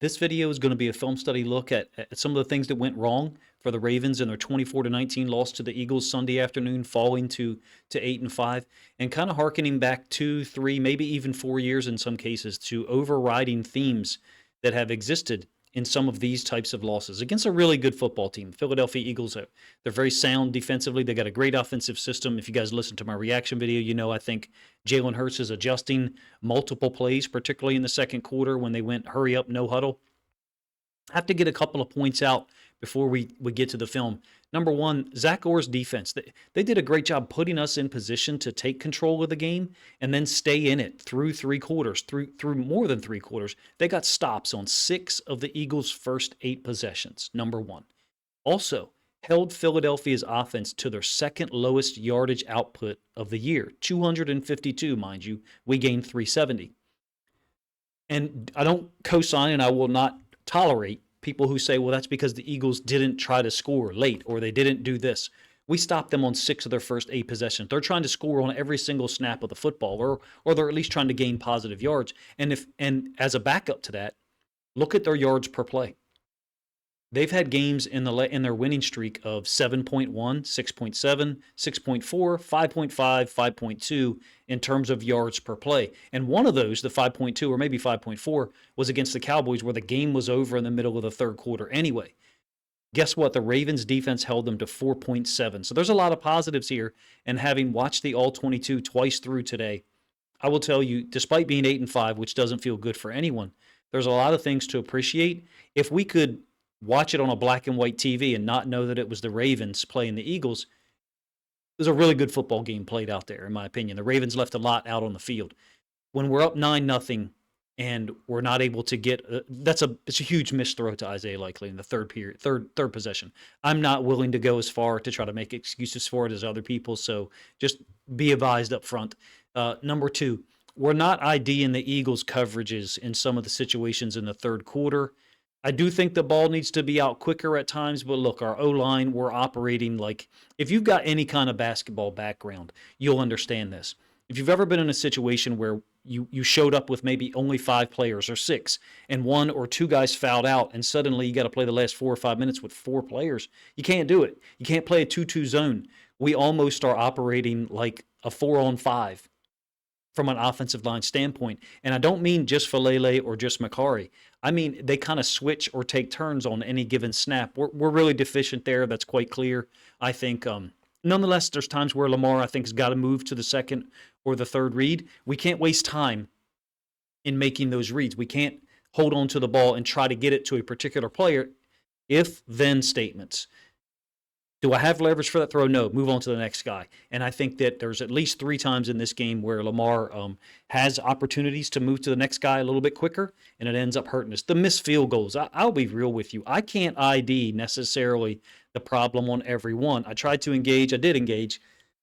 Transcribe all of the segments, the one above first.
This video is going to be a film study look at some of the things that went wrong for the Ravens in their 24-19 loss to the Eagles Sunday afternoon, falling to 8-5, and kind of harkening back 2, 3, maybe even 4 years in some cases to overriding themes that have existed in some of these types of losses against a really good football team. Philadelphia Eagles, they're very sound defensively. They got a great offensive system. If you guys listened to my reaction video, you know I think Jalen Hurts is adjusting multiple plays, particularly in the second quarter when they went hurry up, no huddle. I have to get a couple of points out before we get to the film. Number one, Zach Orr's defense. They did a great job putting us in position to take control of the game and then stay in it through three quarters, through more than three quarters. They got stops on 6 of the Eagles' first 8 possessions, number one. Also, held Philadelphia's offense to their second lowest yardage output of the year, 252, mind you. We gained 370. And I don't co-sign and I will not tolerate people who say, well, that's because the Eagles didn't try to score late or they didn't do this. We stopped them on 6 of their first 8 possessions. They're trying to score on every single snap of the football, or they're at least trying to gain positive yards. And as a backup to that, look at their yards per play. They've had games in their winning streak of 7.1, 6.7, 6.4, 5.5, 5.2 in terms of yards per play. And one of those, the 5.2 or maybe 5.4, was against the Cowboys where the game was over in the middle of the third quarter anyway. Guess what? The Ravens defense held them to 4.7. So there's a lot of positives here. And having watched the All-22 twice through today, I will tell you, despite being 8-5, which doesn't feel good for anyone, there's a lot of things to appreciate. If we could watch it on a black and white TV and not know that it was the Ravens playing the Eagles, it was a really good football game played out there, in my opinion. The Ravens left a lot out on the field. When we're up 9-0 and we're not able to get it's a huge missed throw to Isaiah Likely in the third possession. I'm not willing to go as far to try to make excuses for it as other people, so just be advised up front. Number 2, we're not IDing the Eagles' coverages in some of the situations in the third quarter. I do think the ball needs to be out quicker at times, but look, our O-line, we're operating like, if you've got any kind of basketball background, you'll understand this. If you've ever been in a situation where you showed up with maybe only 5 players or 6, and 1 or 2 guys fouled out, and suddenly you got to play the last 4 or 5 minutes with 4 players, you can't do it. You can't play a 2-2 zone. We almost are operating like a 4-on-5 from an offensive line standpoint. And I don't mean just Falele or just Macari. I mean, they kind of switch or take turns on any given snap. We're really deficient there. That's quite clear. I think, nonetheless, there's times where Lamar, I think, has got to move to the second or the third read. We can't waste time in making those reads. We can't hold on to the ball and try to get it to a particular player if-then statements. Do I have leverage for that throw? No. Move on to the next guy. And I think that there's at least 3 times in this game where Lamar has opportunities to move to the next guy a little bit quicker, and it ends up hurting us. The missed field goals, I'll be real with you. I can't ID necessarily the problem on every one. I did engage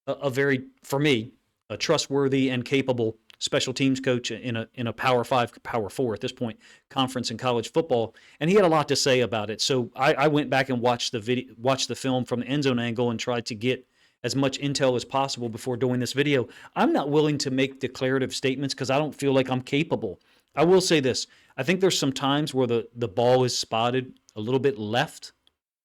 a very, for me, a trustworthy and capable special teams coach in a Power 5, Power 4 at this point conference in college football, and he had a lot to say about it. So I went back and watched the film from the end zone angle and tried to get as much intel as possible before doing this video. I'm not willing to make declarative statements because I don't feel like I'm capable. I will say this. I think there's some times where the ball is spotted a little bit left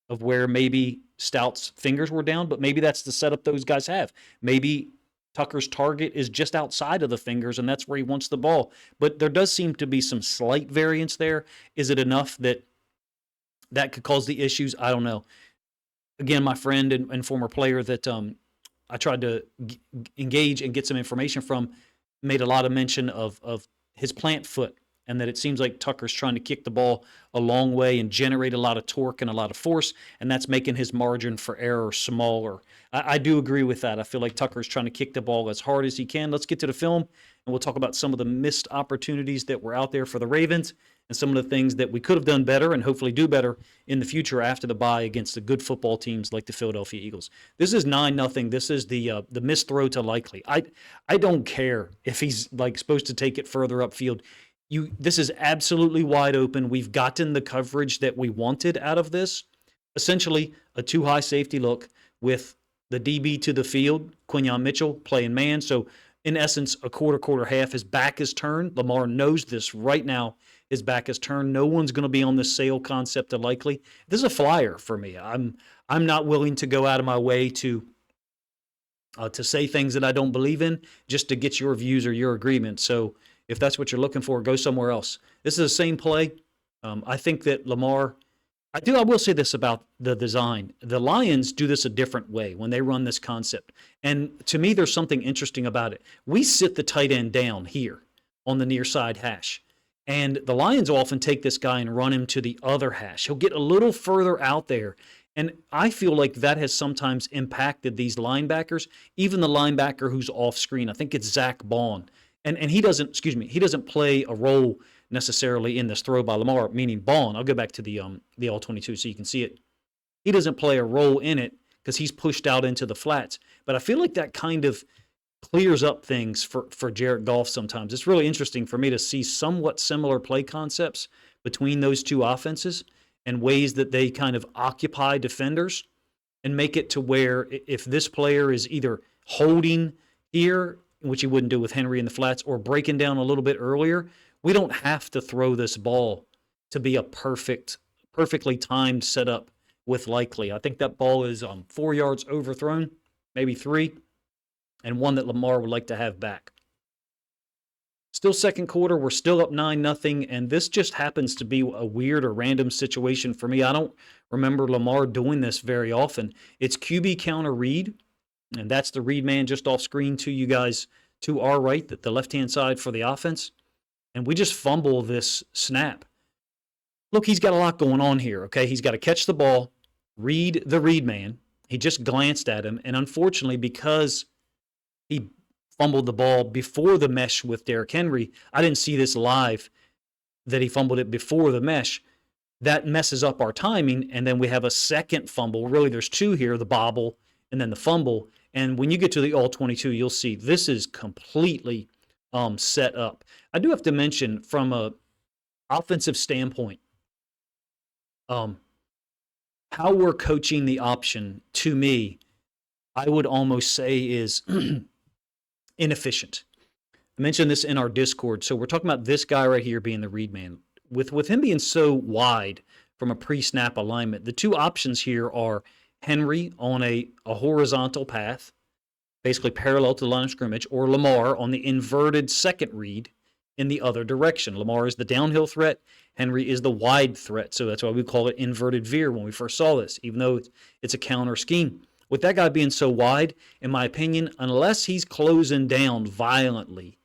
of where maybe Stout's fingers were down, but maybe that's the setup those guys have. Maybe Tucker's target is just outside of the fingers, and that's where he wants the ball. But there does seem to be some slight variance there. Is it enough that could cause the issues? I don't know. Again, my friend and former player that I tried to engage and get some information from made a lot of mention of his plant foot, and that it seems like Tucker's trying to kick the ball a long way and generate a lot of torque and a lot of force, and that's making his margin for error smaller. I do agree with that. I feel like Tucker's trying to kick the ball as hard as he can. Let's get to the film, and we'll talk about some of the missed opportunities that were out there for the Ravens and some of the things that we could have done better and hopefully do better in the future after the bye against the good football teams like the Philadelphia Eagles. This is 9-0. This is the missed throw to Likely. I don't care if he's like supposed to take it further upfield. This is absolutely wide open. We've gotten the coverage that we wanted out of this. Essentially, a too-high safety look with the DB to the field, Quinyon Mitchell playing man. So, in essence, a quarter, half. His back is turned. Lamar knows this right now. His back is turned. No one's going to be on this sale concept of likely. This is a flyer for me. I'm not willing to go out of my way to say things that I don't believe in just to get your views or your agreement. So if that's what you're looking for, go somewhere else. This is the same play. I think that Lamar. I will say this about the design. The Lions do this a different way when they run this concept. And to me, there's something interesting about it. We sit the tight end down here on the near side hash. And the Lions often take this guy and run him to the other hash. He'll get a little further out there. And I feel like that has sometimes impacted these linebackers, even the linebacker who's off screen. I think it's Zach Bond. And he doesn't play a role necessarily in this throw by Lamar, meaning Bond. I'll go back to the all-22 so you can see it. He doesn't play a role in it because he's pushed out into the flats. But I feel like that kind of clears up things for Jared Goff sometimes. It's really interesting for me to see somewhat similar play concepts between those two offenses and ways that they kind of occupy defenders and make it to where if this player is either holding here, which he wouldn't do with Henry in the flats, or breaking down a little bit earlier, we don't have to throw this ball to be a perfectly timed setup with likely. I think that ball is 4 yards overthrown, maybe 3, and one that Lamar would like to have back. Still second quarter, we're still up 9-0, and this just happens to be a weird or random situation for me. I don't remember Lamar doing this very often. It's QB counter read, and that's the read man just off screen to you guys to our right, the left-hand side for the offense. And we just fumble this snap. Look, he's got a lot going on here, okay? He's got to catch the ball, read the read man. He just glanced at him, and unfortunately, because he fumbled the ball before the mesh with Derrick Henry, I didn't see this live that he fumbled it before the mesh. That messes up our timing, and then we have a second fumble. Really, there's 2 here, the bobble and then the fumble. And when you get to the all-22, you'll see this is completely set up. I do have to mention from a offensive standpoint, how we're coaching the option, to me, I would almost say is inefficient. I mentioned this in our Discord. So we're talking about this guy right here being the read man. With him being so wide from a pre-snap alignment, the 2 options here are Henry on a horizontal path, basically parallel to the line of scrimmage, or Lamar on the inverted second read in the other direction. Lamar is the downhill threat. Henry is the wide threat. So that's why we call it inverted veer when we first saw this, even though it's a counter scheme. With that guy being so wide, in my opinion, unless he's closing down violently,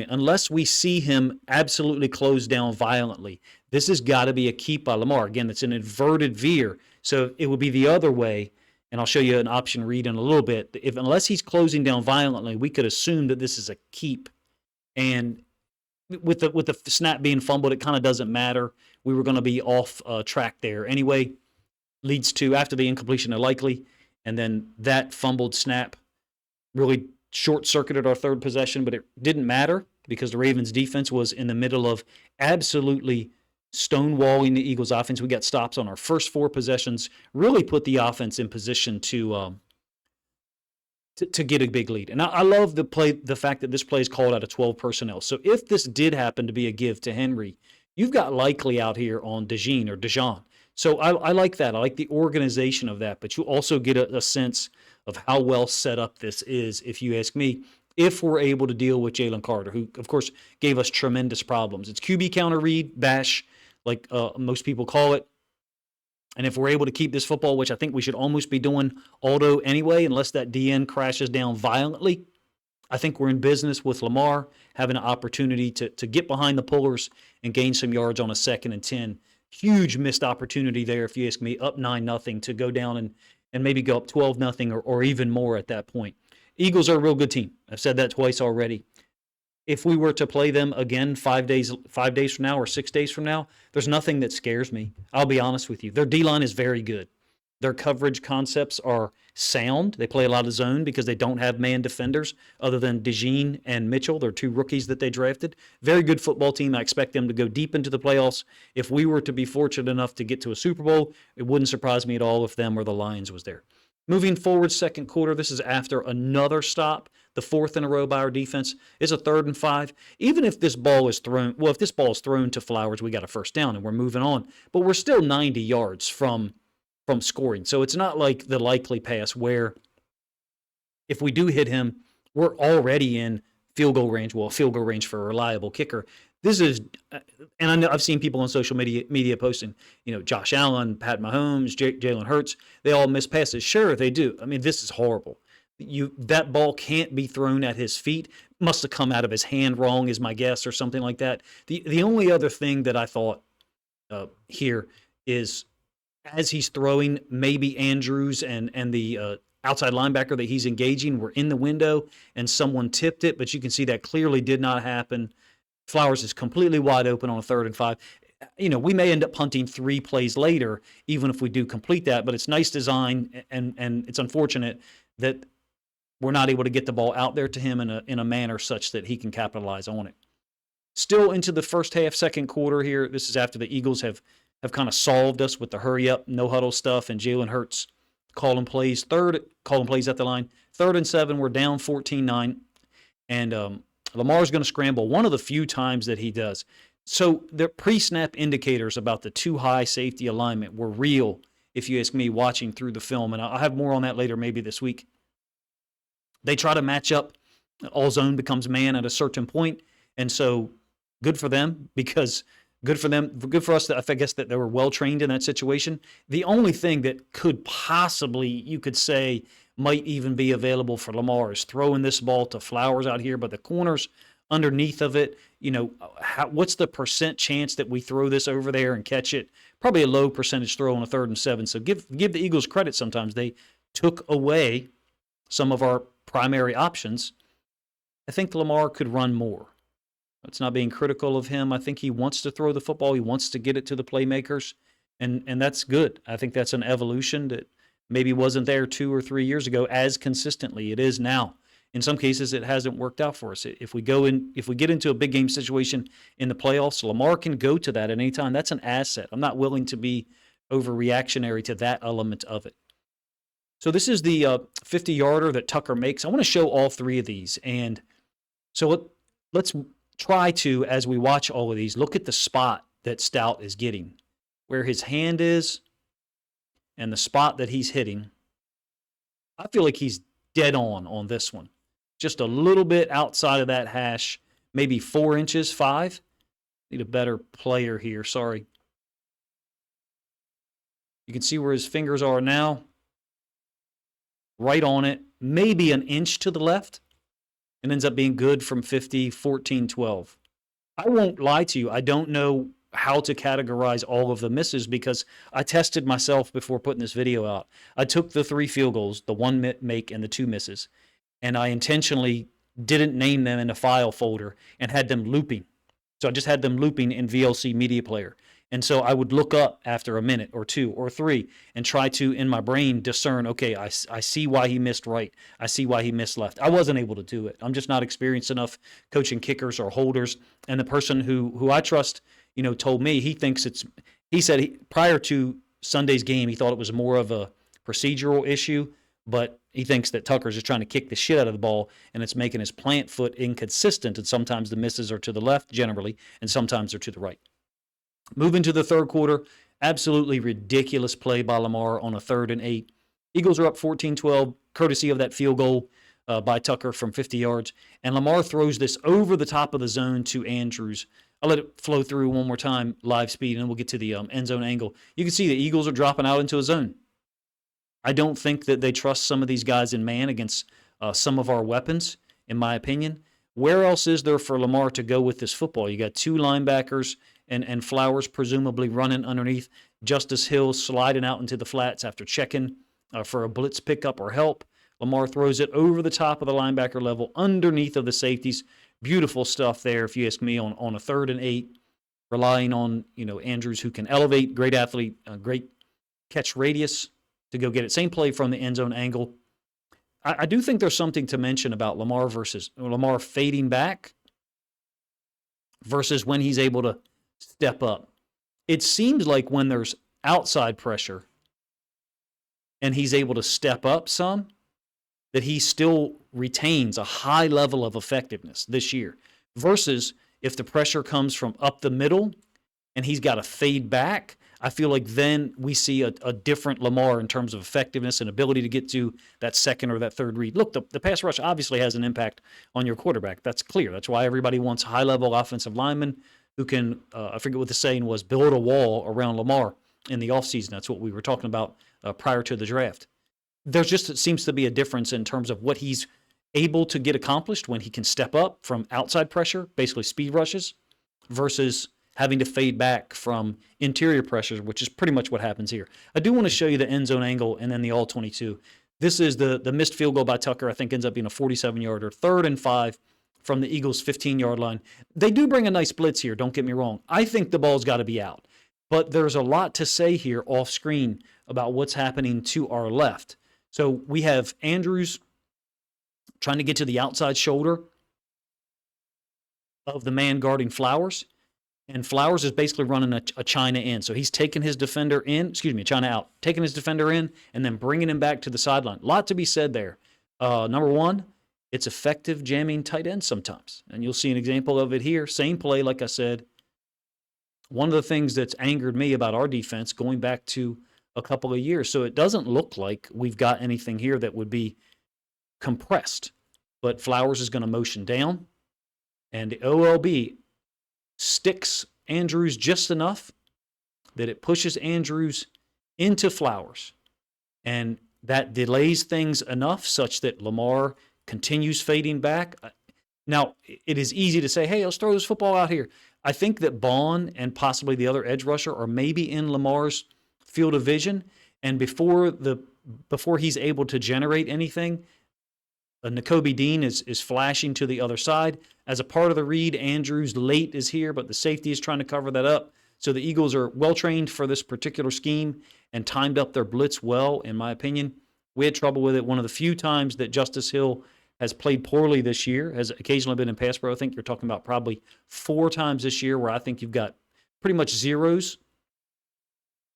unless we see him absolutely close down violently, this has got to be a keep by Lamar. Again, it's an inverted veer. So it would be the other way. And I'll show you an option read in a little bit. Unless he's closing down violently, we could assume that this is a keep. And with the snap being fumbled, it kind of doesn't matter. We were going to be off track there anyway. Leads to, after the incompletion of likely, and then that fumbled snap really short-circuited our third possession, but it didn't matter because the Ravens defense was in the middle of absolutely stonewalling the Eagles offense. We got stops on our first 4 possessions, really put the offense in position to get a big lead. And I love the fact that this play is called out of 12 personnel. So if this did happen to be a give to Henry, you've got likely out here on Dejean. So I like that. I like the organization of that, but you also get a sense of how well set up this is, if you ask me, if we're able to deal with Jalen Carter, who, of course, gave us tremendous problems. It's QB counter read, bash, like most people call it. And if we're able to keep this football, which I think we should almost be doing auto anyway, unless that DN crashes down violently, I think we're in business with Lamar having an opportunity to get behind the pullers and gain some yards on a 2nd and 10. Huge missed opportunity there, if you ask me, up 9-0 to go down and maybe go up 12-0 or even more at that point. Eagles are a real good team. I've said that twice already. If we were to play them again 5 days from now or 6 days from now, there's nothing that scares me. I'll be honest with you. Their D-line is very good. Their coverage concepts are sound. They play a lot of zone because they don't have man defenders other than Dejean and Mitchell. They're 2 rookies that they drafted. Very good football team. I expect them to go deep into the playoffs. If we were to be fortunate enough to get to a Super Bowl, it wouldn't surprise me at all if them or the Lions was there. Moving forward, second quarter, this is after another stop, the fourth in a row by our defense. It's a 3rd and 5. Even if this ball is thrown, well, if this ball is thrown to Flowers, we got a first down and we're moving on. But we're still 90 yards from scoring. So it's not like the likely pass where if we do hit him, we're already in field goal range. Well, field goal range for a reliable kicker. This is, and I know I've seen people on social media posting, Josh Allen, Pat Mahomes, Jalen Hurts, they all miss passes. Sure, they do. I mean, this is horrible. That ball can't be thrown at his feet. Must have come out of his hand wrong, is my guess, or something like that. The only other thing that I thought here is as he's throwing, maybe Andrews and the outside linebacker that he's engaging were in the window and someone tipped it, but you can see that clearly did not happen. Flowers is completely wide open on a 3rd and 5. We may end up punting 3 plays later, even if we do complete that, but it's nice design, and it's unfortunate that we're not able to get the ball out there to him in a manner such that he can capitalize on it. Still into the first half, second quarter here. This is after the Eagles have kind of solved us with the hurry up, no huddle stuff, and Jalen Hurts calling plays at the line. 3rd and 7, we're down 14-9, and Lamar's going to scramble one of the few times that he does. So the pre-snap indicators about the too high safety alignment were real, if you ask me, watching through the film, and I'll have more on that later, maybe this week. They try to match up. All zone becomes man at a certain point, and so good for them, because good for us that I guess that they were well trained in that situation. The only thing that could possibly, you could say, might even be available for Lamar is throwing this ball to Flowers out here, but the corners underneath of it, what's the percent chance that we throw this over there and catch it? Probably a low percentage throw on a 3rd and 7. So give the Eagles credit sometimes. They took away some of our primary options. I think Lamar could run more. It's not being critical of him. I think he wants to throw the football. He wants to get it to the playmakers, and that's good. I think that's an evolution that maybe wasn't there 2 or 3 years ago as consistently. It is now. In some cases, it hasn't worked out for us. If we get into a big game situation in the playoffs, Lamar can go to that at any time. That's an asset. I'm not willing to be overreactionary to that element of it. So this is the 50-yarder that Tucker makes. I want to show all 3 of these. And so let's try to, as we watch all of these, look at the spot that Stout is getting, where his hand is and the spot that he's hitting. I feel like he's dead on this one. Just a little bit outside of that hash, maybe 4 inches, 5. Need a better player here, sorry. You can see where his fingers are now. Right on it, maybe an inch to the left, and ends up being good from 50, 14, 12. I won't lie to you, I don't know how to categorize all of the misses because I tested myself before putting this video out. I took the 3 field goals, the 1 make and the 2 misses, and I intentionally didn't name them in a file folder and had them looping. So I just had them looping in VLC Media Player. And so I would look up after a minute or 2 or 3 and try to, in my brain, discern, okay, I see why he missed right. I see why he missed left. I wasn't able to do it. I'm just not experienced enough coaching kickers or holders. And the person who I trust, told me he said prior to Sunday's game, he thought it was more of a procedural issue, but he thinks that Tucker's just trying to kick the shit out of the ball, and it's making his plant foot inconsistent, and sometimes the misses are to the left generally, and sometimes they're to the right. Moving to the third quarter, absolutely ridiculous play by Lamar on a 3rd and 8. Eagles are up 14-12, courtesy of that field goal by Tucker from 50 yards. And Lamar throws this over the top of the zone to Andrews. I'll let it flow through one more time, live speed, and then we'll get to the end zone angle. You can see the Eagles are dropping out into a zone. I don't think that they trust some of these guys in man against some of our weapons, in my opinion. Where else is there for Lamar to go with this football? You got 2 linebackers and Flowers presumably running underneath. Justice Hill sliding out into the flats after checking for a blitz pickup or help. Lamar throws it over the top of the linebacker level underneath of the safeties. Beautiful stuff there, if you ask me, on a 3rd and 8, relying on Andrews, who can elevate, great athlete, great catch radius to go get it. Same play from the end zone angle. I do think there's something to mention about Lamar fading back versus when he's able to step up. It seems like when there's outside pressure, and he's able to step up some, that he still retains a high level of effectiveness this year versus if the pressure comes from up the middle and he's got to fade back. I feel like then we see a different Lamar in terms of effectiveness and ability to get to that second or that third read. Look, the pass rush obviously has an impact on your quarterback. That's clear. That's why everybody wants high-level offensive linemen who can, I forget what the saying was, build a wall around Lamar in the offseason. That's what we were talking about prior to the draft. There's just, it seems to be a difference in terms of what he's able to get accomplished when he can step up from outside pressure, basically speed rushes, versus having to fade back from interior pressures, which is pretty much what happens here. I do want to show you the end zone angle and then the all-22. This is the missed field goal by Tucker, I think ends up being a 47-yarder, 3rd and 5 from the Eagles' 15-yard line. They do bring a nice blitz here, don't get me wrong. I think the ball's got to be out. But there's a lot to say here off screen about what's happening to our left. So we have Andrews trying to get to the outside shoulder of the man guarding Flowers. And Flowers is basically running a China in. So he's taking his defender in, China out, taking his defender in, and then bringing him back to the sideline. A lot to be said there. Number one, it's effective jamming tight ends sometimes. And you'll see an example of it here. Same play, like I said. One of the things that's angered me about our defense going back to a couple of years. So it doesn't look like we've got anything here that would be compressed. But Flowers is going to motion down. And the OLB sticks Andrews just enough that it pushes Andrews into Flowers. And that delays things enough such that Lamar continues fading back. Now, it is easy to say, hey, let's throw this football out here. I think that Bond and possibly the other edge rusher are maybe in Lamar's field of vision. And before he's able to generate anything, Nakobe Dean is flashing to the other side. As a part of the read, Andrews late is here, but the safety is trying to cover that up. So the Eagles are well-trained for this particular scheme and timed up their blitz well, in my opinion. We had trouble with it. One of the few times that Justice Hill has played poorly this year, has occasionally been in pass pro. I think you're talking about probably 4 times this year where I think you've got pretty much zeros.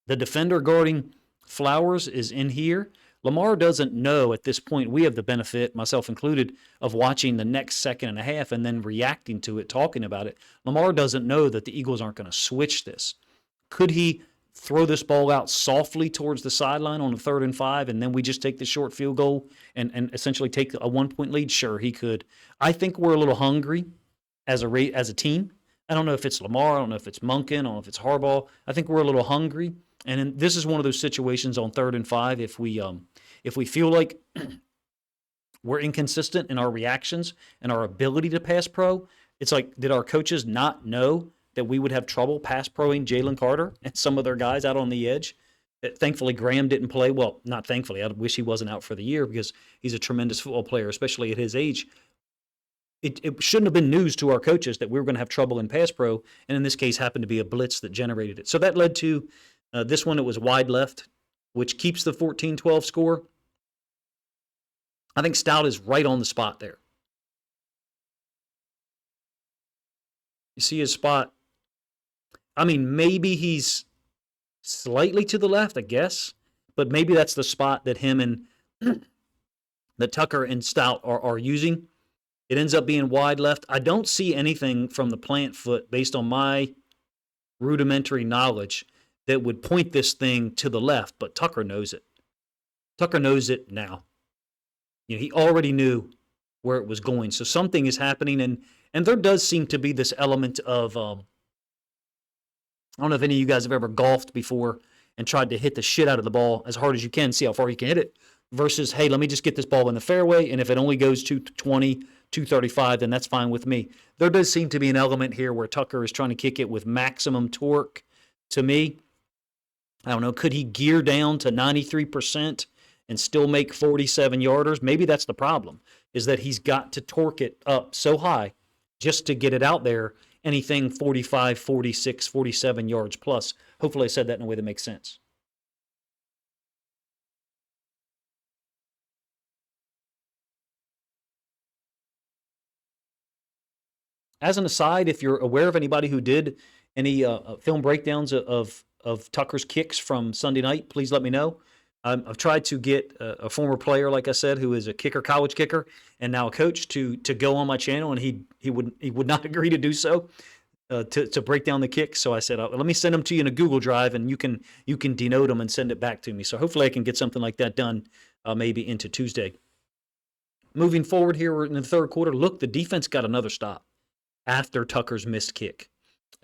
The defender guarding Flowers is in here. Lamar doesn't know at this point. We have the benefit, myself included, of watching the next second and a half and then reacting to it, talking about it. Lamar doesn't know that the Eagles aren't going to switch this. Could he throw this ball out softly towards the sideline on a 3rd and 5 and then we just take the short field goal and essentially take a 1-point lead? Sure, he could. I think we're a little hungry as a team. I don't know if it's Lamar. I don't know if it's Monken. I don't know if it's Harbaugh. I think we're a little hungry. And this is one of those situations on 3rd and 5. If we feel like we're inconsistent in our reactions and our ability to pass pro, it's like, did our coaches not know that we would have trouble pass proing Jalen Carter and some of their guys out on the edge? Thankfully, Graham didn't play. Well, not thankfully. I wish he wasn't out for the year because he's a tremendous football player, especially at his age. It shouldn't have been news to our coaches that we were going to have trouble in pass pro, and in this case happened to be a blitz that generated it. So that led to this one. It was wide left, which keeps the 14-12 score. I think Stout is right on the spot there. You see his spot? I mean, maybe he's slightly to the left, I guess, but maybe that's the spot that him and that Tucker and Stout are using. It ends up being wide left. I don't see anything from the plant foot based on my rudimentary knowledge that would point this thing to the left, but Tucker knows it. Tucker knows it now. You know, he already knew where it was going. So something is happening, and there does seem to be this element of I don't know if any of you guys have ever golfed before and tried to hit the shit out of the ball as hard as you can, see how far you can hit it, versus, hey, let me just get this ball in the fairway, and if it only goes 220, 235, then that's fine with me. There does seem to be an element here where Tucker is trying to kick it with maximum torque. To me, I don't know, could he gear down to 93% and still make 47-yarders? Maybe that's the problem, is that he's got to torque it up so high just to get it out there, anything 45, 46, 47 yards plus. Hopefully I said that in a way that makes sense. As an aside, if you're aware of anybody who did any film breakdowns of Tucker's kicks from Sunday night, please let me know. I've tried to get a former player, like I said, who is a kicker, college kicker, and now a coach to go on my channel, and he would not agree to do so. To break down the kicks. So I said, let me send them to you in a Google Drive, and you can denote them and send it back to me. So hopefully I can get something like that done maybe into Tuesday. Moving forward here, we're in the third quarter. Look, the defense got another stop after Tucker's missed kick.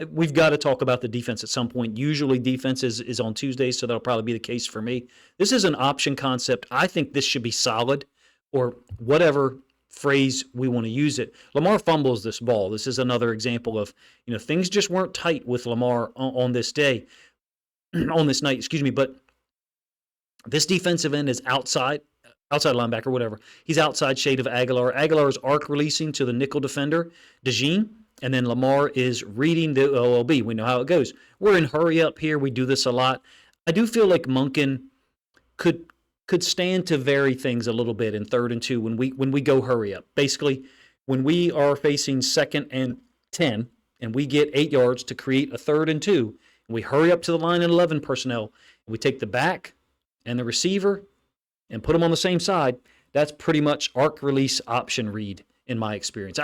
We've got to talk about the defense at some point. Usually defense is on Tuesdays, so that'll probably be the case for me. This is an option concept. I think this should be solid, or whatever phrase we want to use it. Lamar fumbles this ball. This is another example of, things just weren't tight with Lamar on this day, on this night, excuse me. But this defensive end is outside linebacker, whatever. He's outside shade of Aguilar. Aguilar is arc releasing to the nickel defender, DeJean, and then Lamar is reading the OLB. We know how it goes. We're in hurry up here. We do this a lot. I do feel like Monken could stand to vary things a little bit in 3rd and 2 when we go hurry up. Basically, when we are facing 2nd and 10 and we get 8 yards to create a 3rd and 2, and we hurry up to the line and 11 personnel, and we take the back and the receiver and put them on the same side, that's pretty much arc release option read in my experience.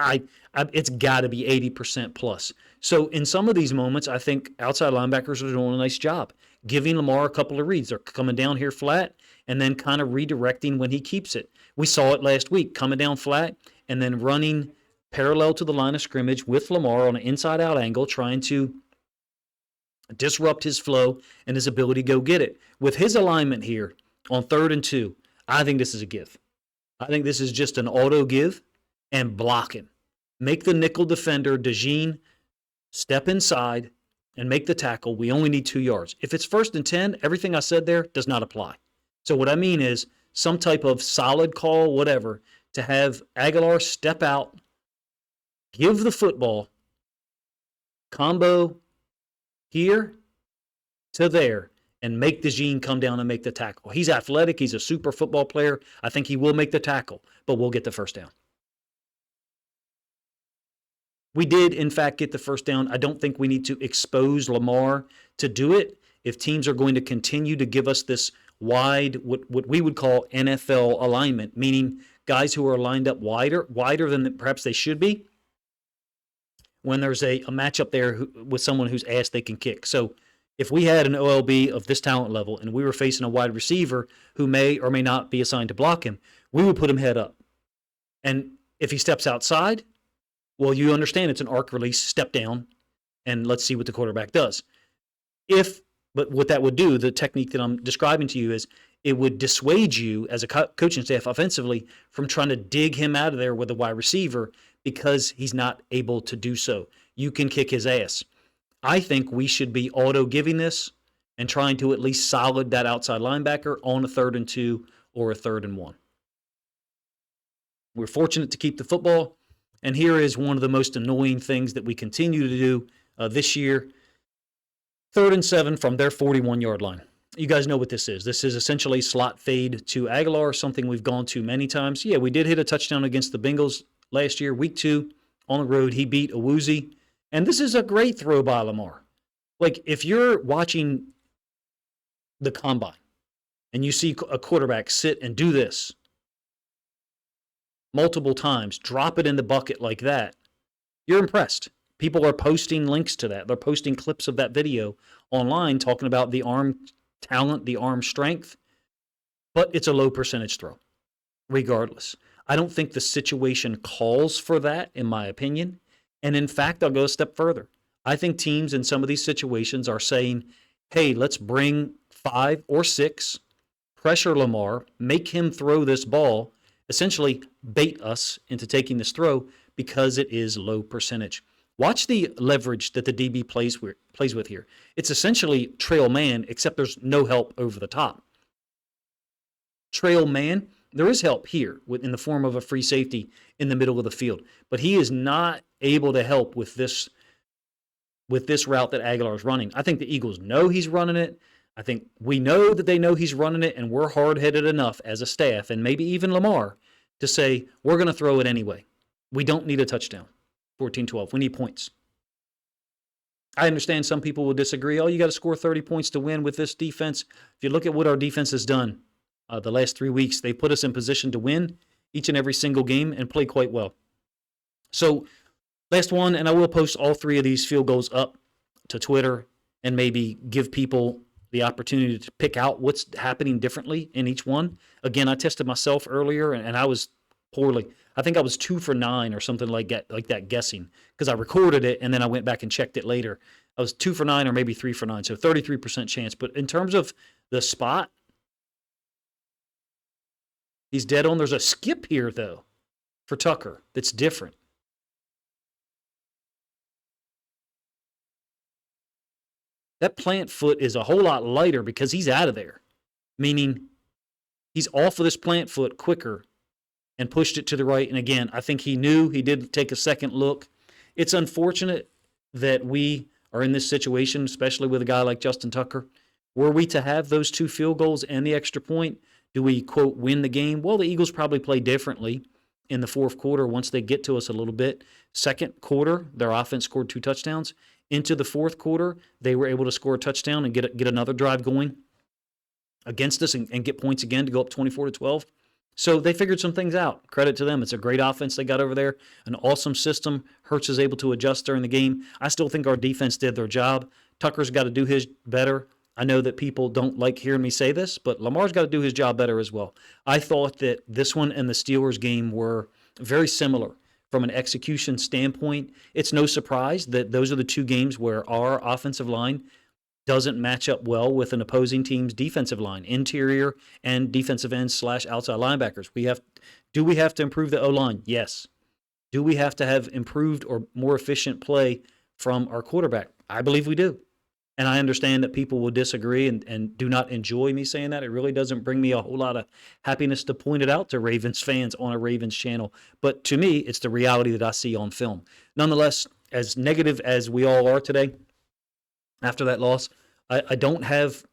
It's got to be 80% plus. So in some of these moments, I think outside linebackers are doing a nice job, giving Lamar a couple of reads. They're coming down here flat and then kind of redirecting when he keeps it. We saw it last week, coming down flat and then running parallel to the line of scrimmage with Lamar on an inside-out angle, trying to disrupt his flow and his ability to go get it. With his alignment here on 3rd and 2, I think this is a give. I think this is just an auto give and blocking. Make the nickel defender, DeJean, step inside and make the tackle. We only need 2 yards. If it's 1st and 10, everything I said there does not apply. So what I mean is some type of solid call, whatever, to have Aguilar step out, give the football, combo here to there, and make DeJean come down and make the tackle. He's athletic. He's a super football player. I think he will make the tackle, but we'll get the first down. We did, in fact, get the first down. I don't think we need to expose Lamar to do it. If teams are going to continue to give us this wide, what we would call NFL alignment, meaning guys who are lined up wider than perhaps they should be, when there's a matchup there with someone whose ass they can kick. So if we had an OLB of this talent level and we were facing a wide receiver who may or may not be assigned to block him, we would put him head up. And if he steps outside, well, you understand it's an arc release, step down, and let's see what the quarterback does. But what that would do, the technique that I'm describing to you, is it would dissuade you as a coaching staff offensively from trying to dig him out of there with a wide receiver because he's not able to do so. You can kick his ass. I think we should be auto-giving this and trying to at least solid that outside linebacker on a 3rd and 2 or a 3rd and 1. We're fortunate to keep the football, and here is one of the most annoying things that we continue to do this year. 3rd and 7 from their 41-yard line. You guys know what this is. This is essentially slot fade to Aguilar, something we've gone to many times. Yeah, we did hit a touchdown against the Bengals last year, week 2, on the road. He beat Awuzie. And this is a great throw by Lamar. Like, if you're watching the combine and you see a quarterback sit and do this multiple times, drop it in the bucket like that, you're impressed. People are posting links to that. They're posting clips of that video online talking about the arm talent, the arm strength, but it's a low percentage throw, regardless. I don't think the situation calls for that, in my opinion. And in fact, I'll go a step further. I think teams in some of these situations are saying, hey, let's bring 5 or 6, pressure Lamar, make him throw this ball, essentially bait us into taking this throw because it is low percentage. Watch the leverage that the DB plays with here. It's essentially trail man, except there's no help over the top. Trail man, there is help here in the form of a free safety in the middle of the field, but he is not able to help with this route that Aguilar is running. I think the Eagles know he's running it. I think we know that they know he's running it, and we're hard-headed enough as a staff, and maybe even Lamar, to say, we're going to throw it anyway. We don't need a touchdown. 14-12. We need points. I understand some people will disagree. Oh, you got to score 30 points to win with this defense. If you look at what our defense has done the last 3 weeks, they put us in position to win each and every single game and play quite well. So, last one, and I will post all 3 of these field goals up to Twitter and maybe give people the opportunity to pick out what's happening differently in each one. Again, I tested myself earlier, and I was poorly. I think I was 2 for 9 or something like that guessing, because I recorded it and then I went back and checked it later. I was 2 for 9 or maybe 3 for 9, so 33% chance. But in terms of the spot, he's dead on. There's a skip here, though, for Tucker that's different. That plant foot is a whole lot lighter because he's out of there, meaning he's off of this plant foot quicker and pushed it to the right. And again, I think he knew. He did take a second look. It's unfortunate that we are in this situation, especially with a guy like Justin Tucker. Were we to have those 2 field goals and the extra point, do we, quote, win the game? Well, the Eagles probably play differently in the fourth quarter once they get to us a little bit. Second quarter, their offense scored 2 touchdowns. Into the fourth quarter, they were able to score a touchdown and get another drive going against us and get points again to go up 24-12. So they figured some things out. Credit to them. It's a great offense they got over there, an awesome system. Hurts is able to adjust during the game. I still think our defense did their job. Tucker's got to do his better. I know that people don't like hearing me say this, but Lamar's got to do his job better as well. I thought that this one and the Steelers game were very similar from an execution standpoint. It's no surprise that those are the 2 games where our offensive line doesn't match up well with an opposing team's defensive line, interior and defensive end / outside linebackers. Do we have to improve the O-line? Yes. Do we have to have improved or more efficient play from our quarterback? I believe we do. And I understand that people will disagree and do not enjoy me saying that. It really doesn't bring me a whole lot of happiness to point it out to Ravens fans on a Ravens channel. But to me, it's the reality that I see on film. Nonetheless, as negative as we all are today, after that loss, I don't have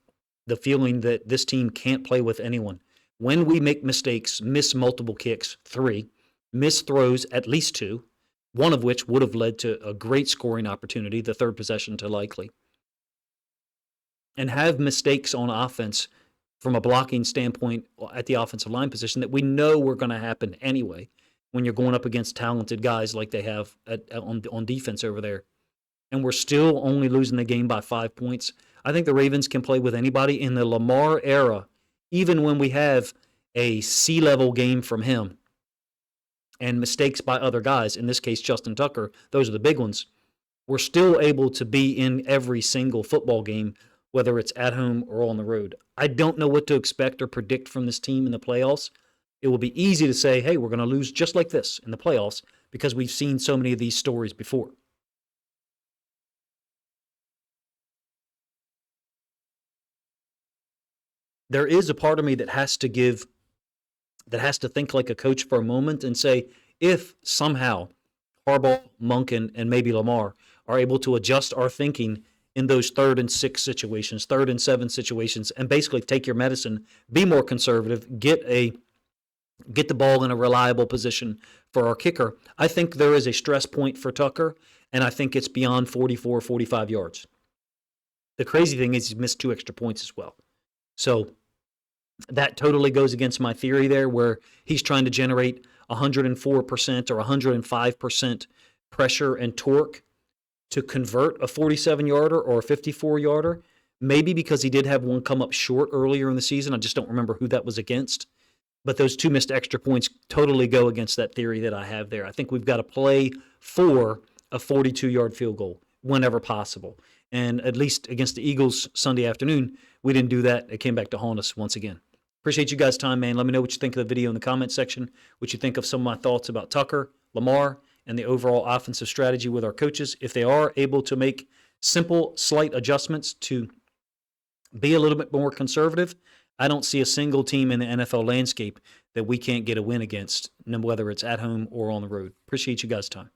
the feeling that this team can't play with anyone. When we make mistakes, miss multiple kicks, 3, miss throws, at least 2, one of which would have led to a great scoring opportunity, the third possession to Likely, and have mistakes on offense from a blocking standpoint at the offensive line position that we know were going to happen anyway when you're going up against talented guys like they have on defense over there. And we're still only losing the game by 5 points. I think the Ravens can play with anybody in the Lamar era, even when we have a C-level game from him and mistakes by other guys, in this case Justin Tucker. Those are the big ones. We're still able to be in every single football game, whether it's at home or on the road. I don't know what to expect or predict from this team in the playoffs. It will be easy to say, hey, we're going to lose just like this in the playoffs because we've seen so many of these stories before. There is a part of me that has to think like a coach for a moment and say, if somehow Harbaugh, Monken, and maybe Lamar are able to adjust our thinking in those 3rd and 6 situations, 3rd and 7 situations, and basically take your medicine, be more conservative, get the ball in a reliable position for our kicker, I think there is a stress point for Tucker, and I think it's beyond 44, 45 yards. The crazy thing is he's missed 2 extra points as well. So that totally goes against my theory there, where he's trying to generate 104% or 105% pressure and torque to convert a 47-yarder or a 54-yarder, maybe because he did have one come up short earlier in the season. I just don't remember who that was against. But those 2 missed extra points totally go against that theory that I have there. I think we've got to play for a 42-yard field goal whenever possible. And at least against the Eagles Sunday afternoon, we didn't do that. It came back to haunt us once again. Appreciate you guys' time, man. Let me know what you think of the video in the comment section, what you think of some of my thoughts about Tucker, Lamar, and the overall offensive strategy with our coaches. If they are able to make simple, slight adjustments to be a little bit more conservative, I don't see a single team in the NFL landscape that we can't get a win against, whether it's at home or on the road. Appreciate you guys' time.